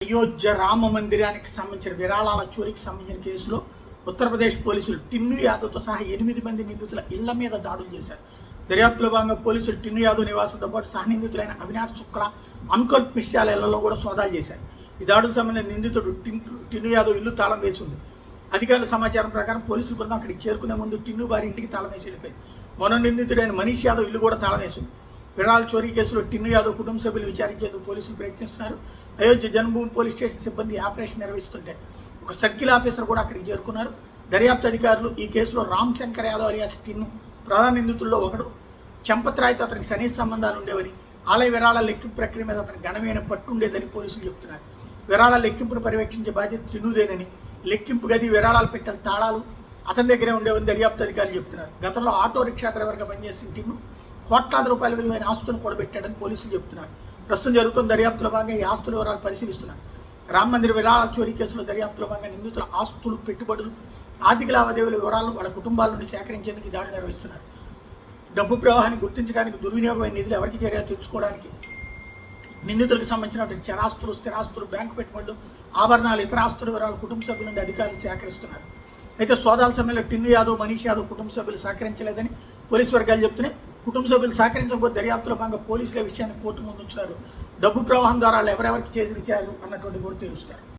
అయోధ్య రామ మందిరానికి సంబంధించిన విరాళాల చోరీకి సంబంధించిన కేసులో ఉత్తరప్రదేశ్ పోలీసులు టిన్ను యాదవ్తో సహా 8 మంది నిందితుల ఇళ్ల మీద దాడులు చేశారు. దర్యాప్తులో భాగంగా పోలీసులు టిన్ను యాదవ్ నివాసంతో పాటు సహనిందితులైన అవినాష్ శుక్లా, అంకుల్ మిశ్రాల ఇళ్లలో కూడా సోదాలు చేశారు. ఈ దాడులకు సంబంధించిన నిందితుడు టిన్ను యాదవ్ ఇల్లు తాళం వేసి ఉంది. అధికారుల సమాచారం ప్రకారం పోలీసులు బృందం అక్కడికి చేరుకునే ముందు టిన్ను వారి ఇంటికి తాళం వేసి వెళ్ళిపోయింది. మరో నిందితుడైన మనీష్ యాదవ్ ఇల్లు కూడా తాళం వేసింది. విరాళాల చోరీ కేసులో టిన్ను యాదవ్ కుటుంబ సభ్యులు విచారించేందుకు పోలీసులు ప్రయత్నిస్తున్నారు. అయోధ్య జన్మభూమి పోలీస్ స్టేషన్ సిబ్బంది ఆపరేషన్ నిర్వహిస్తుంటే ఒక సర్కిల్ ఆఫీసర్ కూడా అక్కడికి చేరుకున్నారు. దర్యాప్తు అధికారులు ఈ కేసులో రామ్ శంకర్ యాదవ్ అలియాస్ టిన్ను ప్రధాన నిందితుల్లో ఒకడు. చెంపత్రాయ్తో అతనికి సన్నిహిత సంబంధాలు ఉండేవని, ఆలయ విరాళాల లెక్కింపు ప్రక్రియ మీద అతనికి ఘనమైన పట్టు ఉండేదని పోలీసులు చెబుతున్నారు. విరాళాల లెక్కింపును పర్యవేక్షించే బాధ్యత టిన్నుదేనని, లెక్కింపు గది విరాళాలు పెట్టిన తాళాలు అతని దగ్గరే ఉండేవని దర్యాప్తు అధికారులు చెబుతున్నారు. గతంలో ఆటో రిక్షా డ్రైవర్గా పనిచేసిన టిన్ను కోట్లాది రూపాయల విలువైన ఆస్తులను కూడబెట్టాడని పోలీసులు చెబుతున్నారు. ప్రస్తుతం జరుగుతున్న దర్యాప్తులో భాగంగా ఈ ఆస్తుల వివరాలు పరిశీలిస్తున్నారు. రామ మందిర విరాళాల చోరీ కేసులో దర్యాప్తులో భాగంగా నిందితుల ఆస్తులు, పెట్టుబడులు, ఆర్థిక లావాదేవీల వివరాలను వాళ్ళ కుటుంబాల నుండి సేకరించేందుకు ఈ దాడి నిర్వహిస్తున్నారు. డబ్బు ప్రవాహాన్ని గుర్తించడానికి, దుర్వినియోగమైన నిధులు ఎవరికి చేరాయో తెలుసుకోవడానికి నిందితులకు సంబంధించినటువంటి చరాస్తులు, స్థిరాస్తులు, బ్యాంకు పెట్టుబడులు, ఆభరణాలు, ఇతర ఆస్తుల వివరాలు కుటుంబ సభ్యుల నుండి అధికారులు సేకరిస్తున్నారు. అయితే సోదాల సమయంలో టిన్ను యాదవ్, మనీష్ యాదవ్ కుటుంబ సభ్యులు సహకరించలేదని పోలీసు వర్గాలు చెబుతున్నాయి. కుటుంబ సభ్యులు సహకరించకపోతే దర్యాప్తులో భాగంగా పోలీసుల విషయాన్ని కోర్టు ముందు ఉంచుతారు. డబ్బు ప్రవాహం ద్వారా ఎవరెవరికి చేసి ఇచ్చారు అన్నటువంటి కూడా తెలుస్తారు.